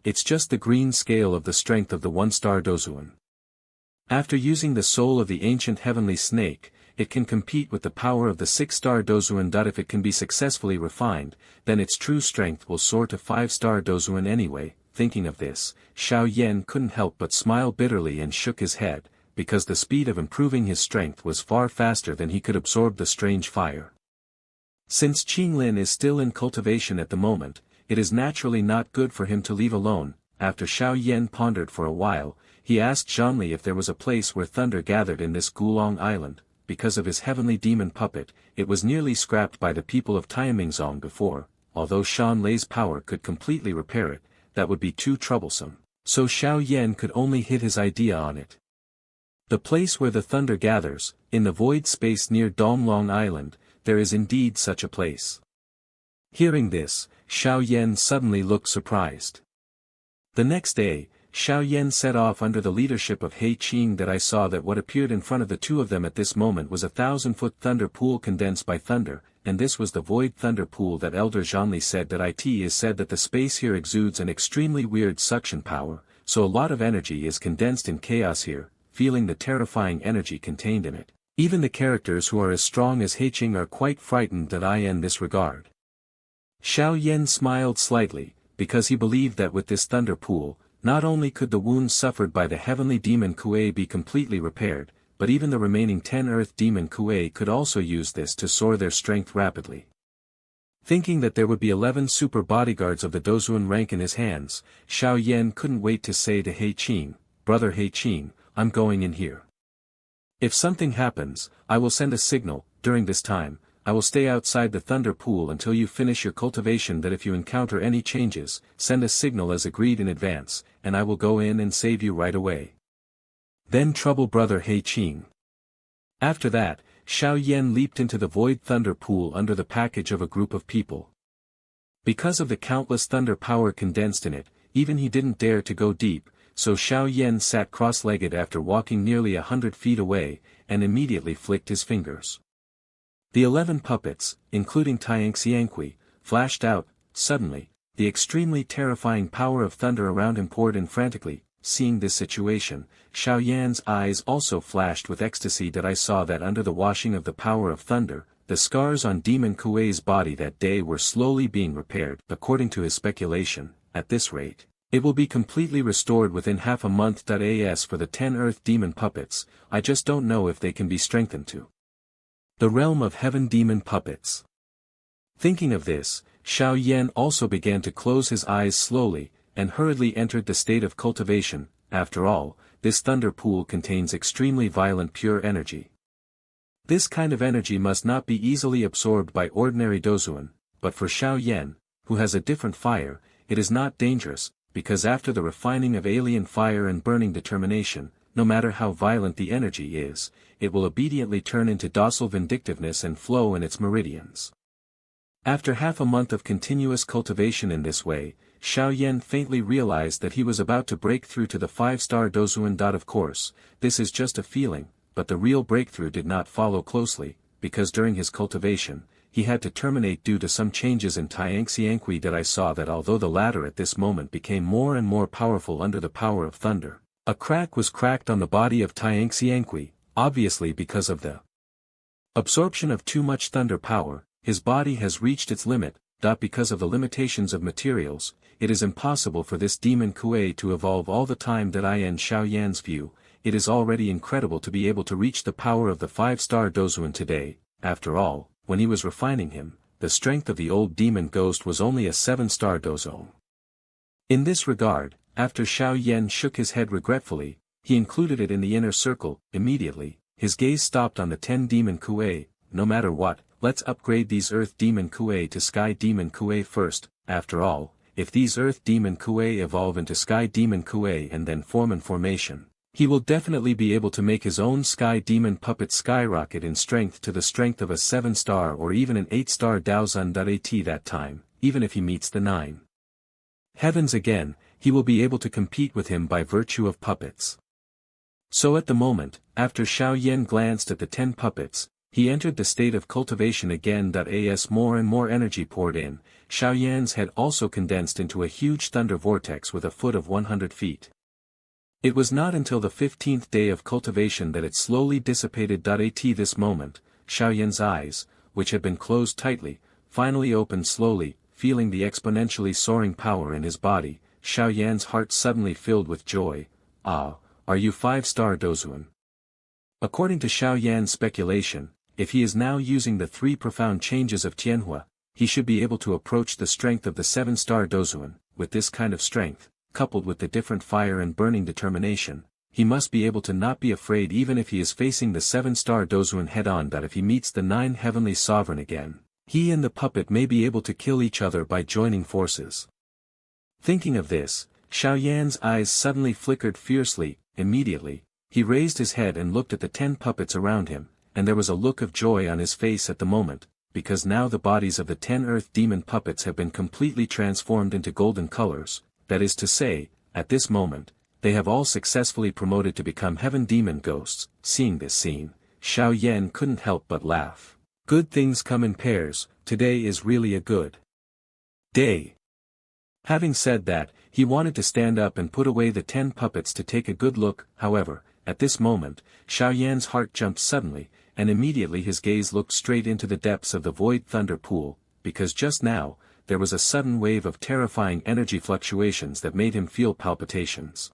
It's just the green scale of the strength of the one-star Dozuan. After using the soul of the ancient heavenly snake, it can compete with the power of the six-star Dozuan. If it can be successfully refined, then its true strength will soar to five-star Dozuan anyway. Thinking of this, Xiao Yan couldn't help but smile bitterly and shook his head, because the speed of improving his strength was far faster than he could absorb the strange fire. Since Qinglin is still in cultivation at the moment, it is naturally not good for him to leave alone. After Xiao Yan pondered for a while, he asked Zhonli if there was a place where thunder gathered in this Gulong island. Because of his heavenly demon puppet, it was nearly scrapped by the people of Taimingzong before. Although Shan Lei's power could completely repair it, that would be too troublesome, so Xiao Yan could only hit his idea on it. The place where the thunder gathers, in the void space near Donglong Island, there is indeed such a place. Hearing this, Xiao Yan suddenly looked surprised. The next day, Xiao Yan set off under the leadership of He Qing. I saw that what appeared in front of the two of them at this moment was a 1,000-foot thunder pool condensed by thunder, and this was the void thunder pool that Elder Zhonli said that it is said that the space here exudes an extremely weird suction power, so a lot of energy is condensed in chaos here. Feeling the terrifying energy contained in it, even the characters who are as strong as He Qing are quite frightened in this regard. Xiao Yan smiled slightly, because he believed that with this thunder pool, not only could the wounds suffered by the heavenly demon Kuei be completely repaired, but even the remaining 10 earth demon Kuei could also use this to soar their strength rapidly. Thinking that there would be 11 super bodyguards of the Dozuan rank in his hands, Xiao Yan couldn't wait to say to He Qing, "Brother He Qing, I'm going in here. If something happens, I will send a signal. During this time, I will stay outside the thunder pool until you finish your cultivation. That if you encounter any changes, send a signal as agreed in advance, and I will go in and save you right away." Then trouble brother He Qing. After that, Xiao Yan leaped into the void thunder pool under the package of a group of people. Because of the countless thunder power condensed in it, even he didn't dare to go deep, so Xiao Yan sat cross-legged after walking nearly 100 feet away, and immediately flicked his fingers. The 11 puppets, including Taixu, flashed out. Suddenly, the extremely terrifying power of thunder around him poured in frantically. Seeing this situation, Xiao Yan's eyes also flashed with ecstasy. I saw that under the washing of the power of thunder, the scars on Demon Kuei's body that day were slowly being repaired. According to his speculation, at this rate, it will be completely restored within half a month. As for the 10 earth demon puppets, I just don't know if they can be strengthened to the realm of heaven demon puppets. Thinking of this, Xiao Yan also began to close his eyes slowly, and hurriedly entered the state of cultivation. After all, this thunder pool contains extremely violent pure energy. This kind of energy must not be easily absorbed by ordinary Dozuan, but for Xiao Yan, who has a different fire, it is not dangerous, because after the refining of alien fire and burning determination, no matter how violent the energy is, it will obediently turn into docile vindictiveness and flow in its meridians. After half a month of continuous cultivation in this way, Xiao Yan faintly realized that he was about to break through to the 5-star Dozuan. Of course, this is just a feeling, but the real breakthrough did not follow closely, because during his cultivation, he had to terminate due to some changes in Taixu. I saw that although the latter at this moment became more and more powerful under the power of thunder, a crack was cracked on the body of Taixu, obviously because of the absorption of too much thunder power. His body has reached its limit. Because of the limitations of materials, it is impossible for this demon Kuei to evolve all the time. In Xiao Yan's view, it is already incredible to be able to reach the power of the 5-star Dozuan today. After all, when he was refining him, the strength of the old demon ghost was only a 7-star Dozuan. In this regard, after Xiao Yan shook his head regretfully, he included it in the inner circle. Immediately, his gaze stopped on the 10 demon Kuei. No matter what, let's upgrade these earth demon Kuei to sky demon Kuei first. After all, if these earth demon Kuei evolve into sky demon Kuei and then form in formation, he will definitely be able to make his own sky demon puppet skyrocket in strength to the strength of a 7-star or even an 8-star Daozun. At that time, even if he meets the 9 heavens again, he will be able to compete with him by virtue of puppets. So at the moment, after Xiao Yan glanced at the 10 puppets, he entered the state of cultivation again. As more and more energy poured in, Xiao Yan's head also condensed into a huge thunder vortex with a foot of 100 feet. It was not until the 15th day of cultivation that it slowly dissipated. At this moment, Xiao Yan's eyes, which had been closed tightly, finally opened slowly, feeling the exponentially soaring power in his body. Xiao Yan's heart suddenly filled with joy. Ah, are you 5-star Dozuan? According to Xiao Yan's speculation, if he is now using the 3 profound changes of Tianhua, he should be able to approach the strength of the 7-star Dozuan. With this kind of strength, coupled with the different fire and burning determination, he must be able to not be afraid even if he is facing the 7-star Dozuan head-on. If he meets the 9 heavenly sovereign again, he and the puppet may be able to kill each other by joining forces. Thinking of this, Xiao Yan's eyes suddenly flickered fiercely. Immediately, he raised his head and looked at the 10 puppets around him, and there was a look of joy on his face at the moment, because now the bodies of the 10 earth demon puppets have been completely transformed into golden colors. That is to say, at this moment, they have all successfully promoted to become heaven demon ghosts. Seeing this scene, Xiao Yan couldn't help but laugh. Good things come in pairs, today is really a good day. Having said that, he wanted to stand up and put away the 10 puppets to take a good look. However, at this moment, Xiao Yan's heart jumped suddenly, and immediately his gaze looked straight into the depths of the void thunder pool, because just now, there was a sudden wave of terrifying energy fluctuations that made him feel palpitations.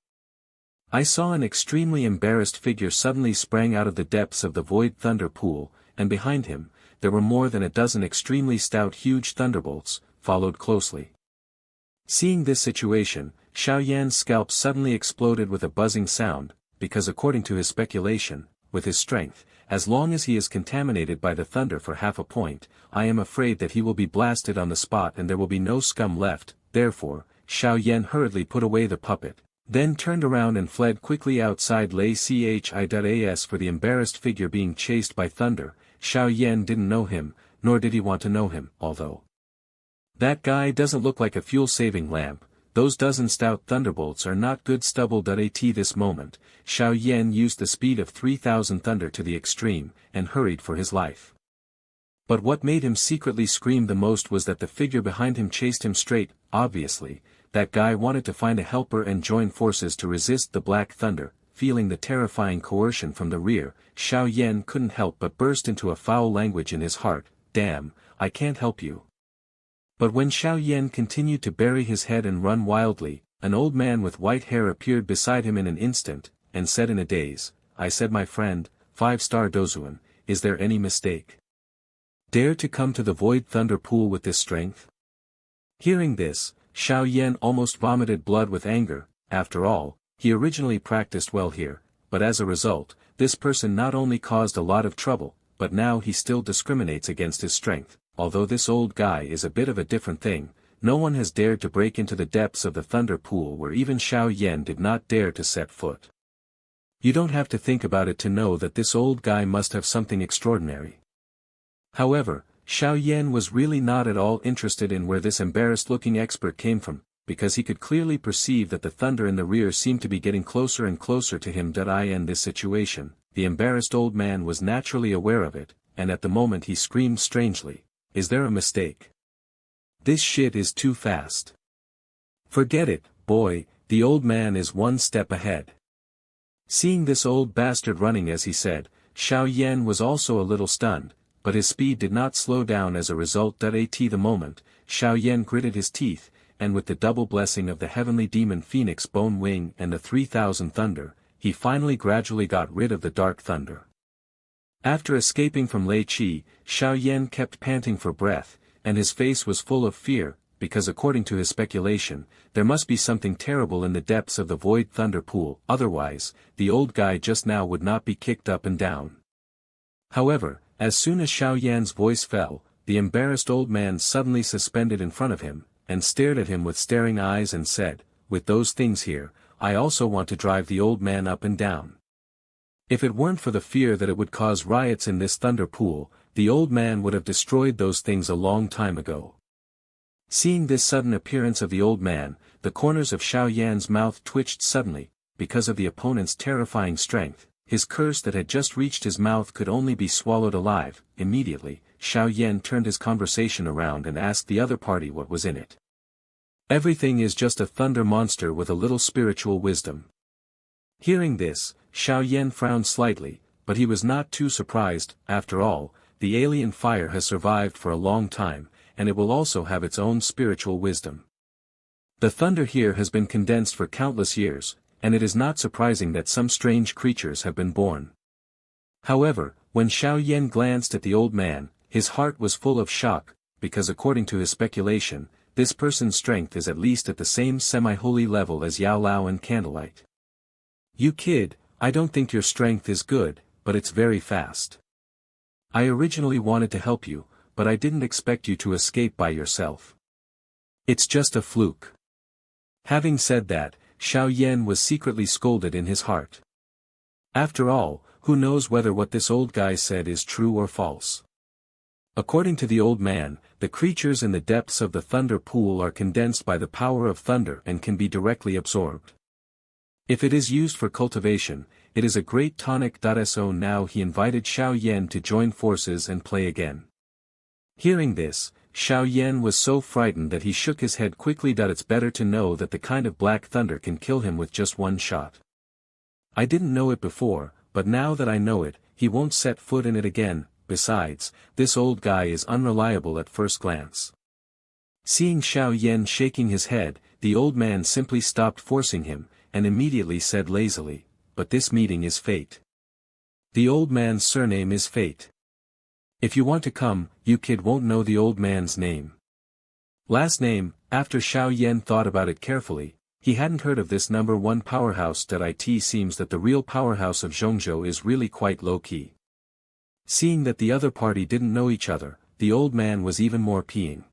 I saw an extremely embarrassed figure suddenly sprang out of the depths of the void thunder pool, and behind him, there were more than a dozen extremely stout huge thunderbolts, followed closely. Seeing this situation, Xiao Yan's scalp suddenly exploded with a buzzing sound, because according to his speculation, with his strength, as long as he is contaminated by the thunder for half a point, I am afraid that he will be blasted on the spot and there will be no scum left. Therefore, Xiao Yan hurriedly put away the puppet, then turned around and fled quickly outside Lei Chi.as. For the embarrassed figure being chased by thunder, Xiao Yan didn't know him, nor did he want to know him, although that guy doesn't look like a fuel-saving lamp. Those dozen stout thunderbolts are not good stubble. At this moment, Xiao Yan used the speed of 3,000 thunder to the extreme, and hurried for his life. But what made him secretly scream the most was that the figure behind him chased him straight. Obviously, that guy wanted to find a helper and join forces to resist the black thunder. Feeling the terrifying coercion from the rear, Xiao Yan couldn't help but burst into a foul language in his heart. Damn, I can't help you. But when Xiao Yan continued to bury his head and run wildly, an old man with white hair appeared beside him in an instant, and said in a daze, I said, my friend, 5-star Dozuan, is there any mistake? Dare to come to the void thunder pool with this strength? Hearing this, Xiao Yan almost vomited blood with anger. After all, he originally practiced well here, but as a result, this person not only caused a lot of trouble, but now he still discriminates against his strength. Although this old guy is a bit of a different thing, no one has dared to break into the depths of the thunder pool where even Xiao Yan did not dare to set foot. You don't have to think about it to know that this old guy must have something extraordinary. However, Xiao Yan was really not at all interested in where this embarrassed-looking expert came from, because he could clearly perceive that the thunder in the rear seemed to be getting closer and closer to him. In this situation, the embarrassed old man was naturally aware of it, and at the moment he screamed strangely. Is there a mistake? This shit is too fast. Forget it, boy, the old man is one step ahead. Seeing this old bastard running as he said, Xiao Yan was also a little stunned, but his speed did not slow down as a result. At the moment, Xiao Yan gritted his teeth, and with the double blessing of the heavenly demon Phoenix Bone Wing and the 3,000 thunder, he finally gradually got rid of the dark thunder. After escaping from Lei Chi, Xiao Yan kept panting for breath, and his face was full of fear, because according to his speculation, there must be something terrible in the depths of the void thunder pool, otherwise, the old guy just now would not be kicked up and down. However, as soon as Xiao Yan's voice fell, the embarrassed old man suddenly suspended in front of him, and stared at him with staring eyes and said, with those things here, I also want to drive the old man up and down. If it weren't for the fear that it would cause riots in this thunder pool, the old man would have destroyed those things a long time ago. Seeing this sudden appearance of the old man, the corners of Xiao Yan's mouth twitched suddenly, because of the opponent's terrifying strength. His curse that had just reached his mouth could only be swallowed alive. Immediately, Xiao Yan turned his conversation around and asked the other party what was in it. Everything is just a thunder monster with a little spiritual wisdom. Hearing this, Xiao Yan frowned slightly, but he was not too surprised. After all, the alien fire has survived for a long time, and it will also have its own spiritual wisdom. The thunder here has been condensed for countless years, and it is not surprising that some strange creatures have been born. However, when Xiao Yan glanced at the old man, his heart was full of shock, because according to his speculation, this person's strength is at least at the same semi-holy level as Yao Lao and Candlelight. You kid, I don't think your strength is good, but it's very fast. I originally wanted to help you, but I didn't expect you to escape by yourself. It's just a fluke. Having said that, Xiao Yan was secretly scolded in his heart. After all, who knows whether what this old guy said is true or false? According to the old man, the creatures in the depths of the thunder pool are condensed by the power of thunder and can be directly absorbed. If it is used for cultivation, it is a great tonic. So now he invited Xiao Yan to join forces and play again. Hearing this, Xiao Yan was so frightened that he shook his head quickly. It's better to know that the kind of black thunder can kill him with just one shot. I didn't know it before, but now that I know it, he won't set foot in it again. Besides, this old guy is unreliable at first glance. Seeing Xiao Yan shaking his head, the old man simply stopped forcing him, and immediately said lazily, "But this meeting is fate. The old man's surname is Fate. If you want to come, you kid won't know the old man's name." Last name. After Xiao Yan thought about it carefully, he hadn't heard of this number one powerhouse. It seems that the real powerhouse of Zhongzhou is really quite low-key. Seeing that the other party didn't know each other, the old man was even more peeing.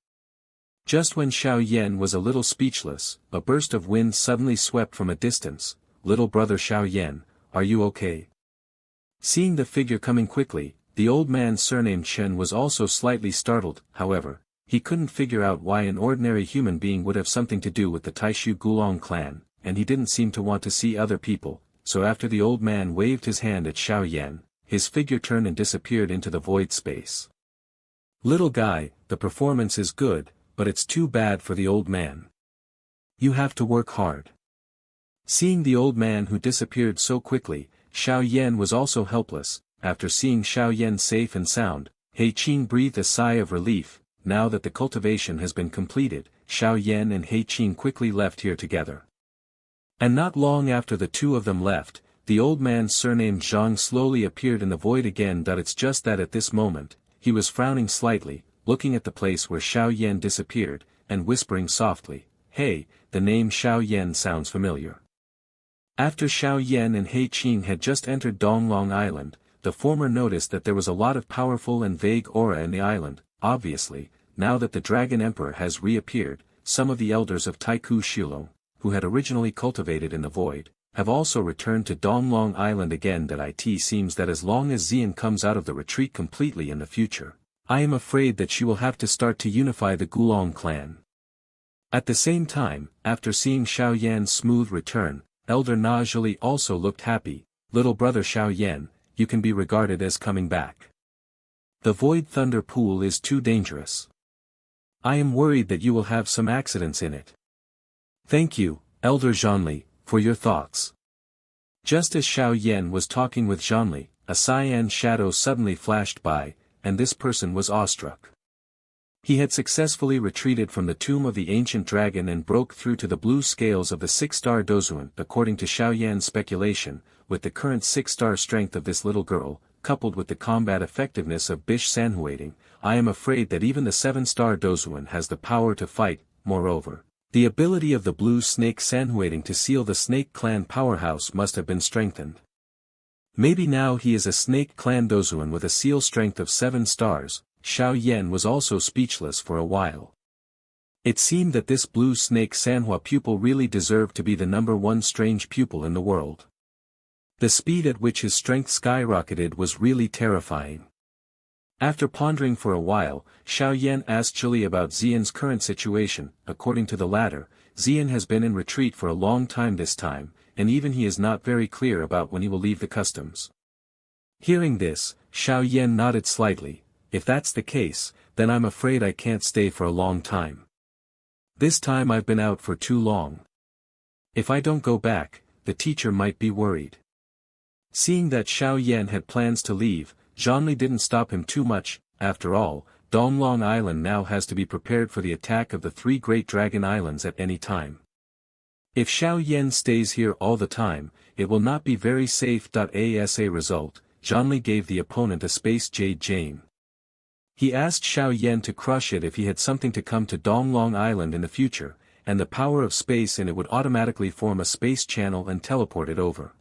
Just when Xiao Yan was a little speechless, a burst of wind suddenly swept from a distance. "Little brother Xiao Yan, are you okay?" Seeing the figure coming quickly, the old man surnamed Chen was also slightly startled. However, he couldn't figure out why an ordinary human being would have something to do with the Taixu Gulong clan, and he didn't seem to want to see other people, so after the old man waved his hand at Xiao Yan, his figure turned and disappeared into the void space. "Little guy, the performance is good, but it's too bad for the old man. You have to work hard." Seeing the old man who disappeared so quickly, Xiao Yan was also helpless. After seeing Xiao Yan safe and sound, He Qing breathed a sigh of relief. Now that the cultivation has been completed, Xiao Yan and He Qing quickly left here together. And not long after the two of them left, the old man's surnamed Zhang slowly appeared in the void again. It's just that at this moment, he was frowning slightly, looking at the place where Xiao Yan disappeared, and whispering softly, "Hey, the name Xiao Yan sounds familiar." After Xiao Yan and He Qing had just entered Donglong Island, the former noticed that there was a lot of powerful and vague aura in the island. Obviously, now that the Dragon Emperor has reappeared, some of the elders of Taixu Shilong, who had originally cultivated in the void, have also returned to Donglong Island again. It seems that as long as Xian comes out of the retreat completely in the future, I am afraid that she will have to start to unify the Gulong clan. At the same time, after seeing Xiao Yan's smooth return, Elder Najali also looked happy. "Little brother Xiao Yan, you can be regarded as coming back. The void thunder pool is too dangerous. I am worried that you will have some accidents in it." "Thank you, Elder Zhanli, for your thoughts." Just as Xiao Yan was talking with Zhanli, a cyan shadow suddenly flashed by, and this person was awestruck. He had successfully retreated from the tomb of the ancient dragon and broke through to the blue scales of the six-star Dozuan. According to Xiao Yan's speculation, with the current six-star strength of this little girl, coupled with the combat effectiveness of Bish Sanhuating, I am afraid that even the seven-star Dozuan has the power to fight. Moreover, the ability of the blue snake Sanhuating to seal the snake clan powerhouse must have been strengthened. Maybe now he is a snake clan Dozuan with a seal strength of 7 stars. Xiao Yan was also speechless for a while. It seemed that this blue snake Sanhua pupil really deserved to be the number one strange pupil in the world. The speed at which his strength skyrocketed was really terrifying. After pondering for a while, Xiao Yan asked Chili about Xian's current situation. According to the latter, Xian has been in retreat for a long time this time, and even he is not very clear about when he will leave the customs. Hearing this, Xiao Yan nodded slightly. If that's the case, then I'm afraid I can't stay for a long time. This time I've been out for too long. If I don't go back, the teacher might be worried. Seeing that Xiao Yan had plans to leave, Zhonli didn't stop him too much. After all, Donglong Island now has to be prepared for the attack of the 3 Great Dragon Islands at any time. If Xiao Yan stays here all the time, it will not be very safe. As a result, Zhonli gave the opponent a space jade gem. He asked Xiao Yan to crush it if he had something to come to Donglong Island in the future, and the power of space in it would automatically form a space channel and teleport it over.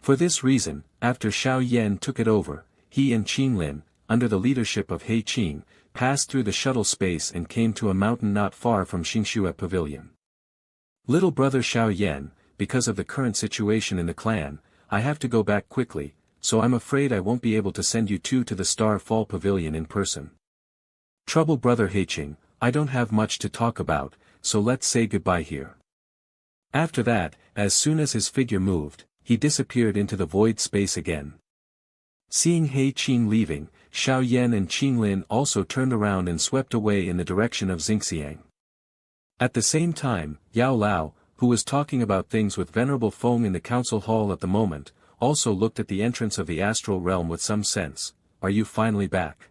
For this reason, after Xiao Yan took it over, he and Qinlin, under the leadership of He Qing, passed through the shuttle space and came to a mountain not far from Xingxue Pavilion. Little brother Xiao Yan, because of the current situation in the clan, I have to go back quickly, so I'm afraid I won't be able to send you two to the Star Fall Pavilion in person. Trouble brother He Qing, I don't have much to talk about, so let's say goodbye here. After that, as soon as his figure moved, he disappeared into the void space again. Seeing He Qing leaving, Xiao Yan and Qinlin also turned around and swept away in the direction of Xingxiang. At the same time, Yao Lao, who was talking about things with Venerable Feng in the council hall at the moment, also looked at the entrance of the astral realm with some sense. Are you finally back?